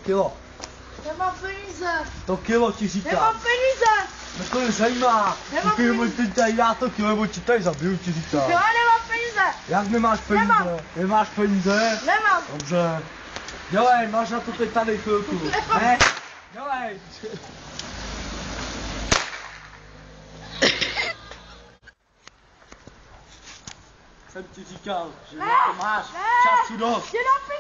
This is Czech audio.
kilo. Nemám peníze. To kilo ti říkám. Nemám peníze. No to nezajímá. Nemám Ty peníze. teď tady dá to kilo, nebo ti tady zabiju, ti říkám. Já nemám peníze. Jak nemáš peníze? Nemám. Nemáš peníze? Nemám. Dobře. Dělej, máš na to teď tady chvilku. Nemám. Ne? Dělej. Jsem ti říkal, že na to máš času dost. Jde na peníze.